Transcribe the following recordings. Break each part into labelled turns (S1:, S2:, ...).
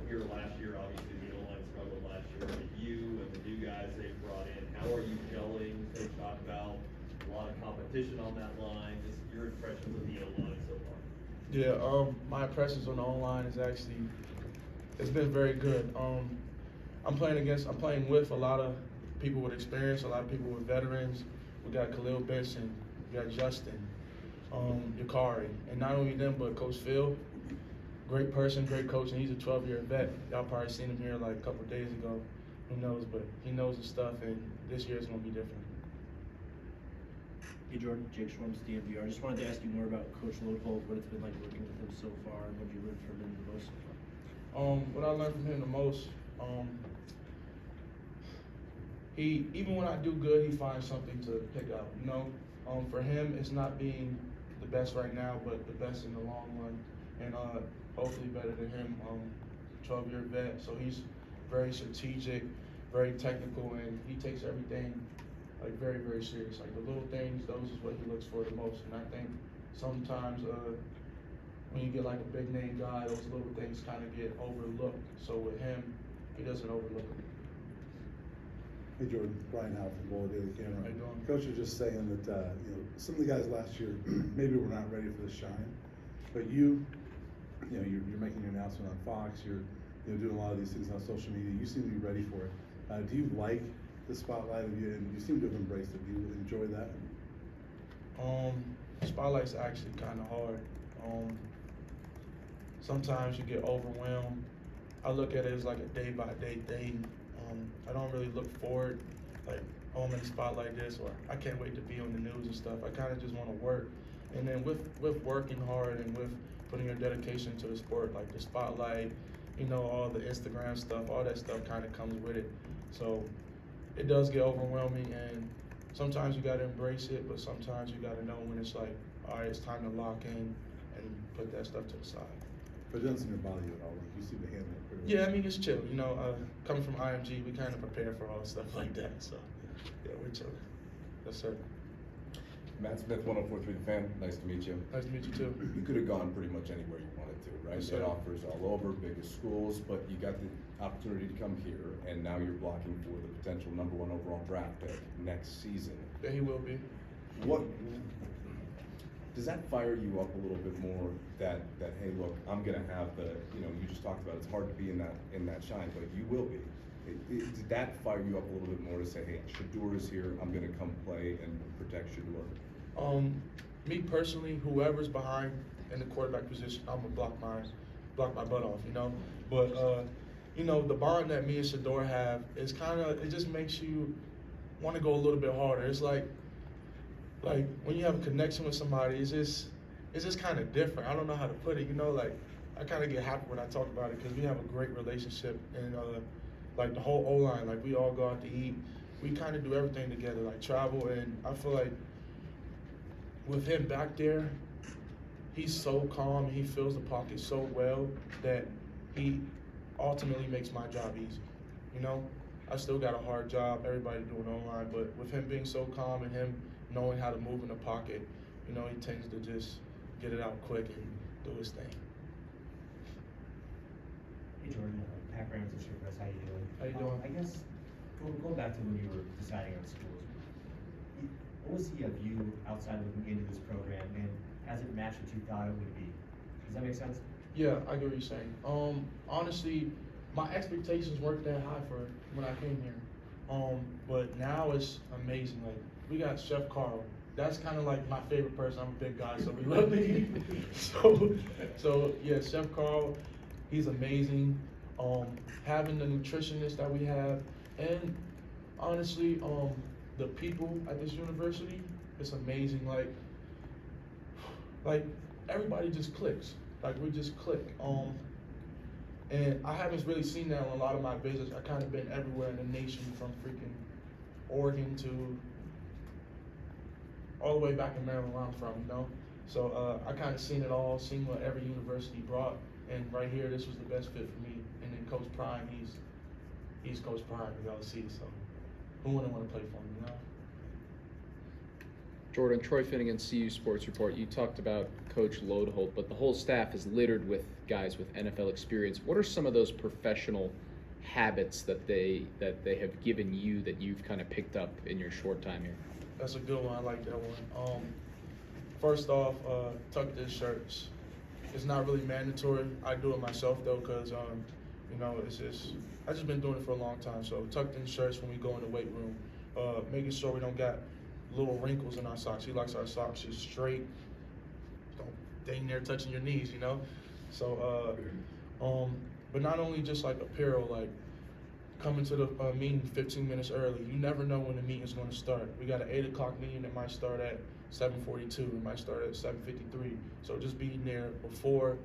S1: here last year, obviously the O-line struggled last year, but you and the new guys they've brought in, how are you gelling? They talk about a lot of competition on that line, just your impressions of the O-line so far.
S2: Yeah, my impressions on the O-line is actually, it's been very good. I'm playing with a lot of people with experience, a lot of people with veterans. We got Khalil Benson, we got Justin, Yakari, and not only them, but Coach Phil, great person, great coach, and he's a 12-year vet. Y'all probably seen him here like a couple of days ago. Who knows, but he knows his stuff, and this year is going to be different.
S3: Hey Jordan, Jake Schwarms, DMVR. I just wanted to ask you more about Coach Lodhold, what it's been like working with him so far, and what you learned from him the most so far.
S2: What I learned from him the most, even when I do good, he finds something to pick out. You know, for him, it's not being the best right now, but the best in the long run, and hopefully better than him. 12-year vet, so he's very strategic, very technical, and he takes everything like very, very serious. Like the little things, those is what he looks for the most. And I think sometimes when you get like a big name guy, those little things kind of get overlooked. So with him, he doesn't overlook them.
S4: Hey Jordan, Brian Howe from Bola Daily Camera.
S2: How you doing?
S4: Coach was just saying that some of the guys last year maybe were not ready for the shine, but you're making your announcement on Fox. You're doing a lot of these things on social media. You seem to be ready for it. Do you like the spotlight of you, and you seem to have embraced it? Do you enjoy that?
S2: Spotlight's actually kind of hard. Sometimes you get overwhelmed. I look at it as like a day-by-day thing. I don't really look forward, like, oh, I'm in the spotlight this, or I can't wait to be on the news and stuff. I kind of just want to work. And then with working hard and with putting your dedication to the sport, like the spotlight, all the Instagram stuff, all that stuff kind of comes with it. So it does get overwhelming, and sometimes you got to embrace it, but sometimes you got to know when it's like, all right, it's time to lock in and put that stuff to the side.
S4: But it doesn't seem to bother you at all. Like, you seem to handle it pretty well.
S2: Yeah, I mean, it's chill. Coming from IMG, we kind of prepare for all stuff like that. So, yeah, we're chilling. Yes, sir.
S5: Matt Smith, 104.3 The Fan. Nice to meet you.
S2: Nice to meet you, too.
S5: You could have gone pretty much anywhere you wanted to, right?
S2: Yes,
S5: You had
S2: sir.
S5: offers all over, biggest schools, but you got the opportunity to come here, and now you're blocking for the potential #1 overall draft pick next season.
S2: Yeah, he will be.
S5: What does that fire you up a little bit more? That hey, look, I'm gonna have you just talked about it's hard to be in that shine, but you will be. Did that fire you up a little bit more to say, hey, Shedeur is here, I'm gonna come play and protect Shedeur?
S2: Me personally, whoever's behind in the quarterback position, I'm gonna block my butt off, But the bond that me and Shedeur have is it just makes you want to go a little bit harder. It's like when you have a connection with somebody, it's just kind of different. I don't know how to put it, I kind of get happy when I talk about it because we have a great relationship, and like the whole O-line, like we all go out to eat. We kind of do everything together, like travel, and I feel like with him back there, he's so calm and he fills the pocket so well that he ultimately makes my job easy. I still got a hard job, everybody doing O-line, but with him being so calm and him knowing how to move in the pocket, he tends to just get it out quick and do his thing.
S6: Hey Jordan, Pat Rams and Press, how you doing?
S2: How you doing?
S6: I guess going back to when you were deciding on schools, what was the view outside looking into this program, and has it matched what you thought it would be? Does that make sense?
S2: Yeah, I get what you're saying. Honestly, my expectations weren't that high for when I came here. But now it's amazing. Like, we got Chef Carl. That's kind of like my favorite person. I'm a big guy, so we love to eat. So yeah, Chef Carl, he's amazing. Having the nutritionist that we have, and honestly, the people at this university, it's amazing. Like everybody just clicks. Like we just click. And I haven't really seen that on a lot of my visits. I kind of been everywhere in the nation, from freaking Oregon to all the way back in Maryland where I'm from, So I kind of seen it all, seen what every university brought, and right here, this was the best fit for me. And then Coach Prime, he's Coach Prime of LC, so who wouldn't want to play for him,
S7: Jordan, Troy Finnegan, CU Sports Report. You talked about Coach Lodeholt, but the whole staff is littered with guys with NFL experience. What are some of those professional habits that they have given you that you've kind of picked up in your short time here?
S2: That's a good one. I like that one. First off, tucked in shirts. It's not really mandatory. I do it myself though, cause I just been doing it for a long time. So tucked in shirts when we go in the weight room. Making sure we don't got little wrinkles in our socks. He likes our socks just straight. Don't dang near touching your knees, you know. So but not only just like apparel, like coming to the meeting 15 minutes early. You never know when the meeting is going to start. We got an 8 o'clock meeting that might start at 7:42. It might start at 7:53. So just being there before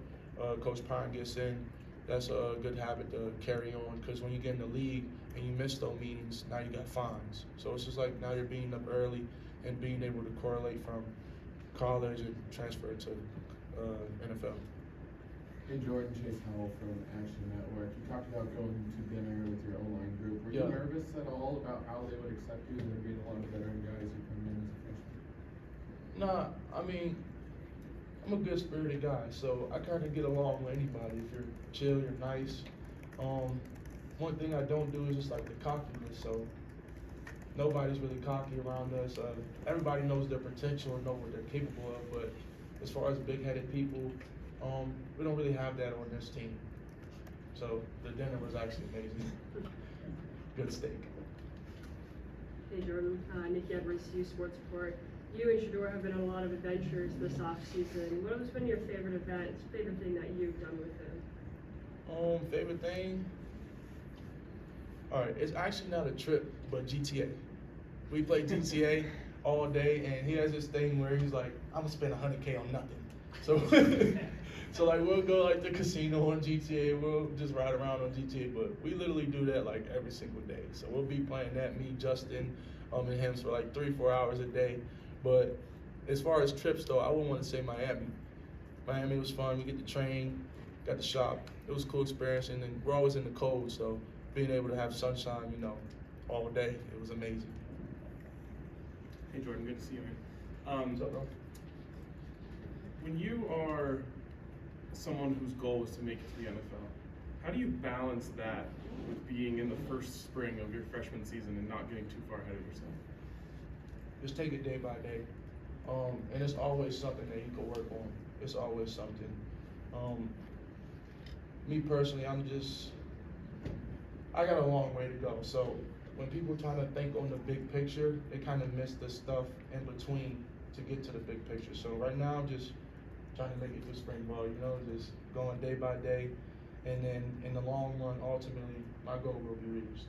S2: Coach Pine gets in, that's a good habit to carry on. Because when you get in the league and you miss those meetings, now you got fines. So it's just like now you're being up early and being able to correlate from college and transfer to NFL.
S8: Hey Jordan, Chase Howell from Action Network. You talked about going to dinner with your O-line group. Were you
S2: Yeah.
S8: nervous at all about how they would accept you? There being a lot of veteran guys who come in as a freshman.
S2: Nah, I mean, I'm a good spirited guy, so I kind of get along with anybody. If you're chill, you're nice. One thing I don't do is just like the cockiness. So nobody's really cocky around us. Everybody knows their potential and know what they're capable of. But as far as big-headed people, we don't really have that on this team. So the dinner was actually amazing. Good steak.
S9: Hey Jordan, Nick Edwards, Yahoo Sports Report. You and Shedeur have been on a lot of adventures this off season. What has been your favorite event, favorite thing that you've done with him?
S2: Favorite thing? All right, it's actually not a trip, but GTA. We play GTA all day, and he has this thing where he's like, I'm gonna spend $100K on nothing. So, so like we'll go like the casino on GTA, we'll just ride around on GTA, but we literally do that like every single day. So we'll be playing that, me, Justin, and him for like 3-4 hours a day. But as far as trips though, I wouldn't want to say Miami. Miami was fun. We get to train, got to shop. It was a cool experience, and then we're always in the cold, so being able to have sunshine, all day, it was amazing.
S10: Hey Jordan, good to see you, man.
S2: What's up, bro?
S10: When you are someone whose goal is to make it to the NFL, how do you balance that with being in the first spring of your freshman season and not getting too far ahead of yourself?
S2: Just take it day by day. And it's always something that you can work on. It's always something. Me personally, I got a long way to go. So when people trying to think on the big picture, they kind of miss the stuff in between to get to the big picture. So right now, I'm just trying to make it through spring ball, just going day by day. And then in the long run, ultimately, my goal will be reached.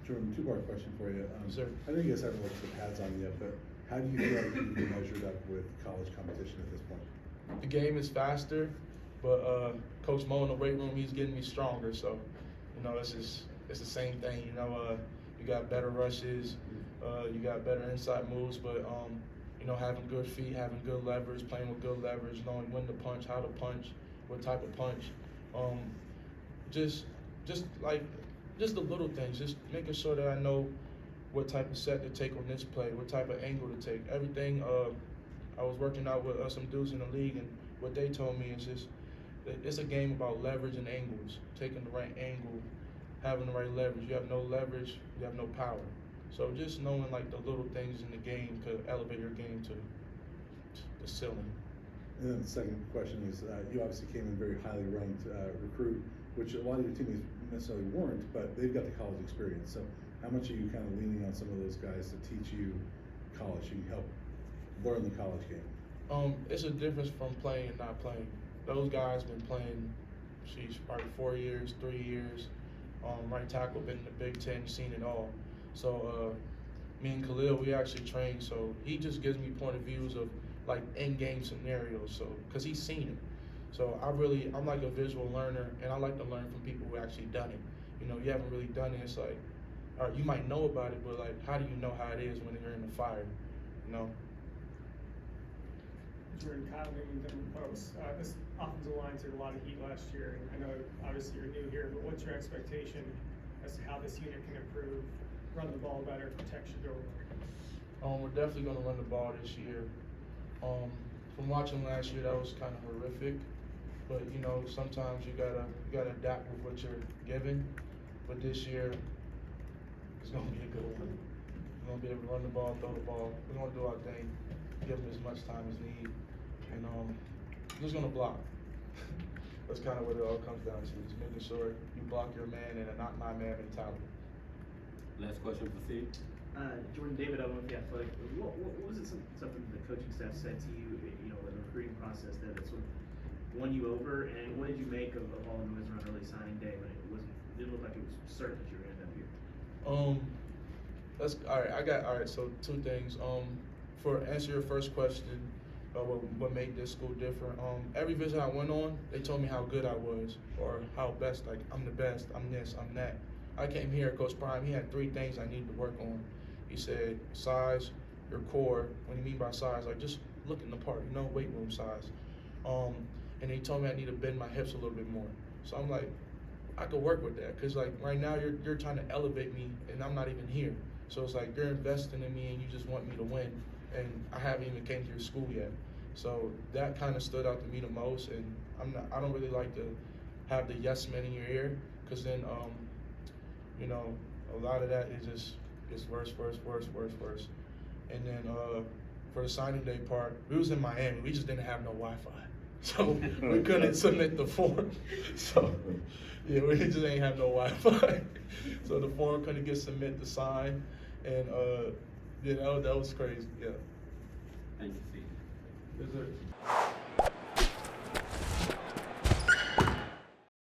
S4: Jordan, two-part question for you.
S2: Sir.
S4: I know you guys haven't looked at the pads on yet, but how do you feel like you've been measured up with college competition at this point?
S2: The game is faster, but Coach Mo in the weight room, he's getting me stronger. So, it's the same thing. You got better rushes, you got better inside moves, but having good feet, having good leverage, playing with good leverage, knowing when to punch, how to punch, what type of punch. Just the little things, just making sure that I know what type of set to take on this play, what type of angle to take. Everything, I was working out with some dudes in the league, and what they told me is just, it's a game about leverage and angles, taking the right angle, having the right leverage. You have no leverage, you have no power. So just knowing like the little things in the game could elevate your game to the ceiling.
S4: And then the second question is, you obviously came in very highly ranked recruit, which a lot of your teammates necessarily weren't, but they've got the college experience. So how much are you kind of leaning on some of those guys to teach you college? You can help learn the college game.
S2: It's a difference from playing and not playing. Those guys been playing, probably 4 years, 3 years. Right tackle been in the Big Ten, seen it all. So me and Khalil, we actually train. So he just gives me point of views of like in-game scenarios. So because he's seen it. So I'm like a visual learner, and I like to learn from people who actually done it. You haven't really done it. It's like, all right, you might know about it, but like, how do you know how it is when you're in the fire?
S11: Jordan, Kyle Newman, Denver Post. This offensive line took a lot of heat last year, and I know obviously you're new here, but what's your expectation as to how this unit can improve, run the ball better, protect Shedeur?
S2: We're definitely gonna run the ball this year. From watching last year, that was kind of horrific. But you know, sometimes you gotta adapt with what you're given. But this year, it's gonna be a good one. We're gonna be able to run the ball, throw the ball. We're gonna do our thing, give them as much time as need, and we're just gonna block. That's kind of what it all comes down to, just making sure you block your man and a not my man mentality.
S12: Last question for Steve.
S3: Jordan, David, I don't know if you have like, what was it something the coaching staff said to you, you know, in the recruiting process that sort of won you over, and what did you make of all the noise around early signing day when it didn't look like it was certain that you were gonna end up here?
S2: That's all right. All right. So 2 things. For answer your first question, what made this school different? Every visit I went on, they told me how good I was, or how best. Like I'm the best. I'm this. I'm that. I came here, Coach Prime. He had 3 things I needed to work on. He said size, your core. What do you mean by size? Like just looking the part, you know, weight room size. And he told me I need to bend my hips a little bit more. So I'm like, I could work with that, cause like right now you're trying to elevate me, and I'm not even here. So it's like you're investing in me, and you just want me to win, and I haven't even came to your school yet. So that kind of stood out to me the most, and I don't really like to have the yes men in your ear, cause then you know, a lot of that is just gets worse. And then for the signing day part, we was in Miami. We just didn't have no Wi-Fi, so we couldn't submit the form. So yeah, we just ain't have no Wi-Fi, so the form couldn't get submitted to sign, and you know, that was crazy. Yeah.
S12: Thank you, Steve.
S2: Yes, sir.